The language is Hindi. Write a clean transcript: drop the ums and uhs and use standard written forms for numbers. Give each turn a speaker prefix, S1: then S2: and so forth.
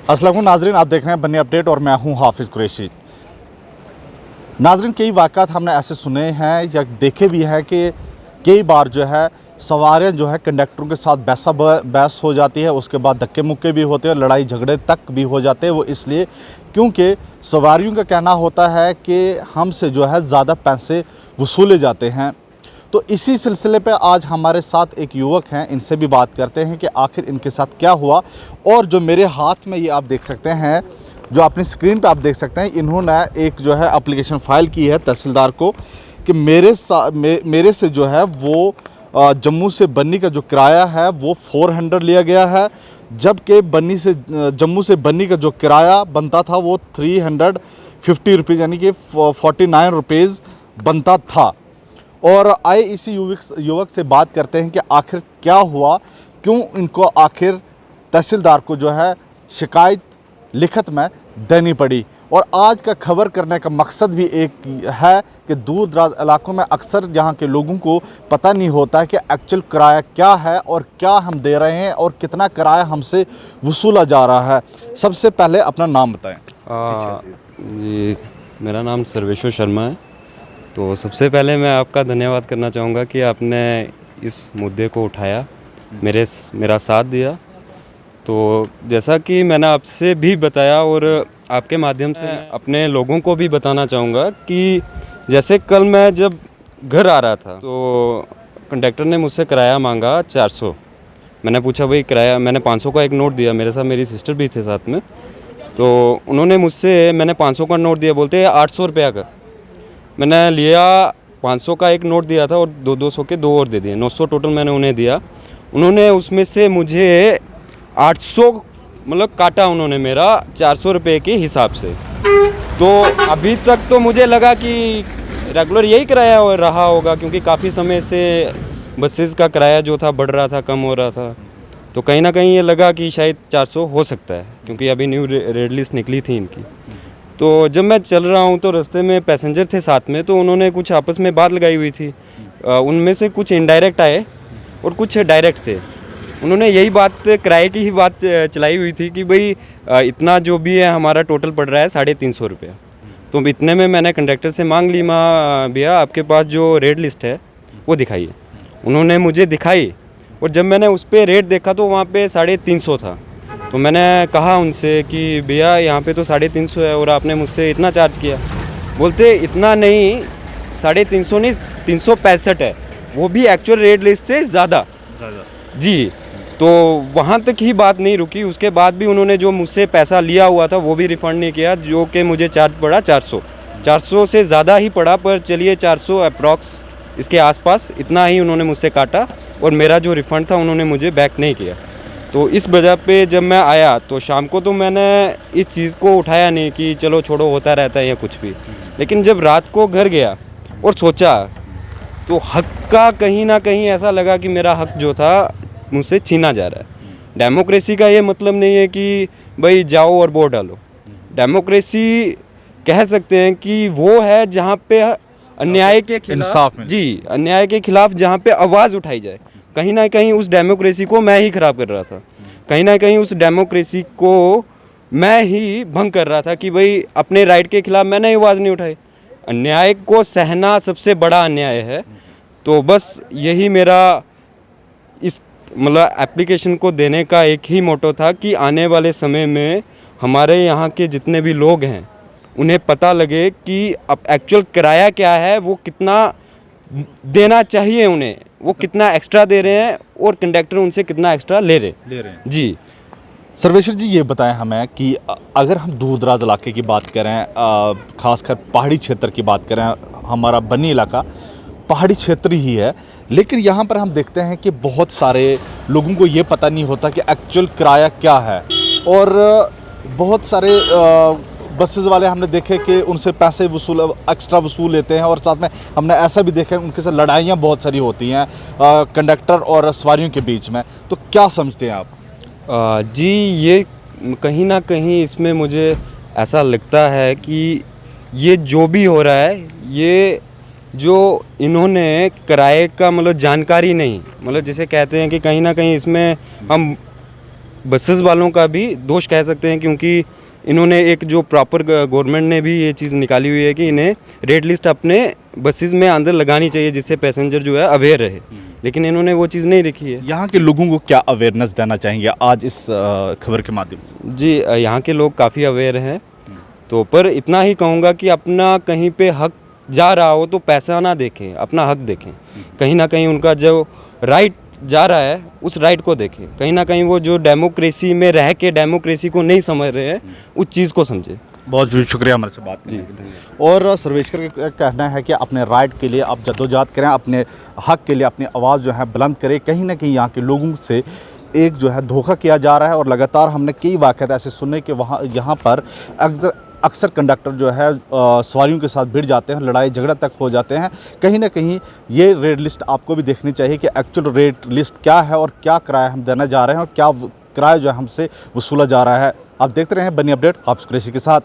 S1: अस्सलाम वालेकुम नाजरीन, आप देख रहे हैं बन्नी अपडेट और मैं हूं हाफिज़ कुरैशी। नाजरीन, कई वाक़ात हमने ऐसे सुने हैं या देखे भी हैं कि कई बार जो है सवारियां जो है कंडक्टरों के साथ बहस हो जाती है, उसके बाद धक्के मुक्के भी होते हैं, लड़ाई झगड़े तक भी हो जाते हैं। वो इसलिए क्योंकि सवारियों का कहना होता है कि हमसे जो है ज़्यादा पैसे वसूले जाते हैं। तो इसी सिलसिले पे आज हमारे साथ एक युवक हैं, इनसे भी बात करते हैं कि आखिर इनके साथ क्या हुआ। और जो मेरे हाथ में ये आप देख सकते हैं, जो अपनी स्क्रीन पे आप देख सकते हैं, इन्होंने एक जो है एप्लीकेशन फ़ाइल की है तहसीलदार को कि मेरे से जो है वो जम्मू से बन्नी का जो किराया है वो 400 लिया गया है, जबकि जम्मू से बन्नी का जो किराया बनता था वो 350 रुपीज़ यानी कि 49 रुपीज़ बनता था। और आए इसी युवक से बात करते हैं कि आखिर क्या हुआ, क्यों इनको आखिर तहसीलदार को जो है शिकायत लिखित में देनी पड़ी। और आज का खबर करने का मकसद भी एक है कि दूर दराज इलाकों में अक्सर यहाँ के लोगों को पता नहीं होता है कि एक्चुअल किराया क्या है और क्या हम दे रहे हैं और कितना किराया हमसे वसूला जा रहा है। सबसे पहले अपना नाम बताएं।
S2: जी, मेरा नाम सर्वेश्वर शर्मा है। तो सबसे पहले मैं आपका धन्यवाद करना चाहूँगा कि आपने इस मुद्दे को उठाया, मेरा साथ दिया। तो जैसा कि मैंने आपसे भी बताया और आपके माध्यम से अपने लोगों को भी बताना चाहूँगा कि जैसे कल मैं जब घर आ रहा था तो कंडक्टर ने मुझसे किराया मांगा 400। मैंने पूछा भाई किराया, मैंने 500 का एक नोट दिया, मेरे साथ मेरी सिस्टर भी थे साथ में। तो उन्होंने मैंने 500 का नोट दिया, बोलते 800 रुपया का। मैंने लिया, 500 का एक नोट दिया था और 200 के 2 और दे दिए, 900 टोटल मैंने उन्हें दिया। उन्होंने उसमें से मुझे 800 मतलब काटा उन्होंने मेरा 400 रुपये के हिसाब से। तो अभी तक तो मुझे लगा कि रेगुलर यही किराया रहा होगा, क्योंकि काफ़ी समय से बसेस का किराया जो था बढ़ रहा था, कम हो रहा था। तो कहीं ना कहीं ये लगा कि शायद 400 हो सकता है, क्योंकि अभी न्यू रेट लिस्ट निकली थी इनकी। तो जब मैं चल रहा हूँ तो रास्ते में पैसेंजर थे साथ में, तो उन्होंने कुछ आपस में बात लगाई हुई थी। उनमें से कुछ इनडायरेक्ट आए और कुछ डायरेक्ट थे। उन्होंने यही बात, किराए की ही बात चलाई हुई थी कि भाई इतना जो भी है हमारा टोटल पड़ रहा है 350 रुपया। तो इतने में मैंने कंडक्टर से मांग ली, भैया आपके पास जो रेट लिस्ट है वो दिखाइए। उन्होंने मुझे दिखाई और जब मैंने उस पर रेट देखा तो वहाँ पे 350 था। तो मैंने कहा उनसे कि भैया यहाँ पे तो 350 है और आपने मुझसे इतना चार्ज किया। बोलते इतना नहीं, 350 नहीं 365 है, वो भी एक्चुअल रेट लिस्ट से ज़्यादा जी। तो वहाँ तक ही बात नहीं रुकी, उसके बाद भी उन्होंने जो मुझसे पैसा लिया हुआ था वो भी रिफ़ंड नहीं किया, जो कि मुझे चार्ज पड़ा 400 से ज़्यादा ही पड़ा, पर चलिए 400 अप्रॉक्स इसके आसपास इतना ही उन्होंने मुझसे काटा और मेरा जो रिफ़ंड था उन्होंने मुझे बैक नहीं किया। तो इस वजह पे जब मैं आया तो शाम को तो मैंने इस चीज़ को उठाया नहीं कि चलो छोड़ो, होता रहता है या कुछ भी। लेकिन जब रात को घर गया और सोचा तो हक का कहीं ना कहीं ऐसा लगा कि मेरा हक जो था मुझसे छीना जा रहा है। डेमोक्रेसी का ये मतलब नहीं है कि भाई जाओ और वोट डालो। डेमोक्रेसी कह सकते हैं कि वो है जहाँ पे अन्याय के खिलाफ, जी, अन्याय के खिलाफ जहाँ पे आवाज़ उठाई जाए। कहीं ना कहीं उस डेमोक्रेसी को मैं ही ख़राब कर रहा था, कहीं ना कहीं उस डेमोक्रेसी को मैं ही भंग कर रहा था कि भाई अपने राइट के खिलाफ मैंने आवाज़ नहीं उठाई। अन्याय को सहना सबसे बड़ा अन्याय है। तो बस यही मेरा इस मतलब एप्लीकेशन को देने का एक ही मोटो था कि आने वाले समय में हमारे यहाँ के जितने भी लोग हैं उन्हें पता लगे कि अब एक्चुअल किराया क्या है, वो कितना देना चाहिए उन्हें, वो कितना एक्स्ट्रा दे रहे हैं और कंडक्टर उनसे कितना एक्स्ट्रा ले रहे हैं जी।
S1: सर्वेश्वर जी, ये बताएं हमें कि अगर हम दूर दराज इलाके की बात करें, ख़ासकर पहाड़ी क्षेत्र की बात करें, हमारा बन्नी इलाका पहाड़ी क्षेत्र ही है, लेकिन यहाँ पर हम देखते हैं कि बहुत सारे लोगों को ये पता नहीं होता कि एक्चुअल किराया क्या है। और बहुत सारे बसेस वाले हमने देखे कि उनसे पैसे एक्स्ट्रा वसूल लेते हैं, और साथ में हमने ऐसा भी देखा है उनके साथ लड़ाइयाँ बहुत सारी होती हैं कंडक्टर और सवारियों के बीच में। तो क्या समझते हैं आप?
S2: जी, ये कहीं ना कहीं इसमें मुझे ऐसा लगता है कि ये जो भी हो रहा है, ये जो इन्होंने किराए का मतलब जानकारी नहीं, मतलब जिसे कहते हैं कि कहीं ना कहीं इसमें हम बसेस वालों का भी दोष कह सकते हैं, क्योंकि इन्होंने एक जो प्रॉपर गवर्नमेंट ने भी ये चीज़ निकाली हुई है कि इन्हें रेड लिस्ट अपने बसेस में अंदर लगानी चाहिए, जिससे पैसेंजर जो है अवेयर रहे, लेकिन इन्होंने वो चीज़ नहीं रखी है।
S1: यहाँ के लोगों को क्या अवेयरनेस देना चाहेंगे आज इस खबर के माध्यम से?
S2: जी, यहाँ के लोग काफ़ी अवेयर हैं, तो पर इतना ही कहूँगा कि अपना कहीं पे हक जा रहा हो तो पैसा ना देखें, अपना हक देखें। कहीं ना कहीं उनका जो राइट जा रहा है उस राइट को देखें। कहीं ना कहीं वो जो डेमोक्रेसी में रह के डेमोक्रेसी को नहीं समझ रहे हैं, उस चीज़ को समझें।
S1: बहुत बहुत शुक्रिया हमारे से बात करने के लिए। और सर्वेश्वर का कहना है कि अपने राइट के लिए आप जद्दोजहद करें, अपने हक के लिए अपनी आवाज़ जो है बुलंद करें। कहीं ना कहीं यहाँ के लोगों से एक जो है धोखा किया जा रहा है और लगातार हमने कई वाक़यात ऐसे सुने कि वहाँ यहाँ पर अक्सर कंडक्टर जो है सवारियों के साथ भिड़ जाते हैं, लड़ाई झगड़ा तक हो जाते हैं। कहीं ना कहीं ये रेड लिस्ट आपको भी देखनी चाहिए कि एक्चुअल रेड लिस्ट क्या है और क्या किराया हम देने जा रहे हैं और क्या किराया जो है हमसे वसूला जा रहा है। आप देखते रहें बनी अपडेट, आप कुरैशी के साथ।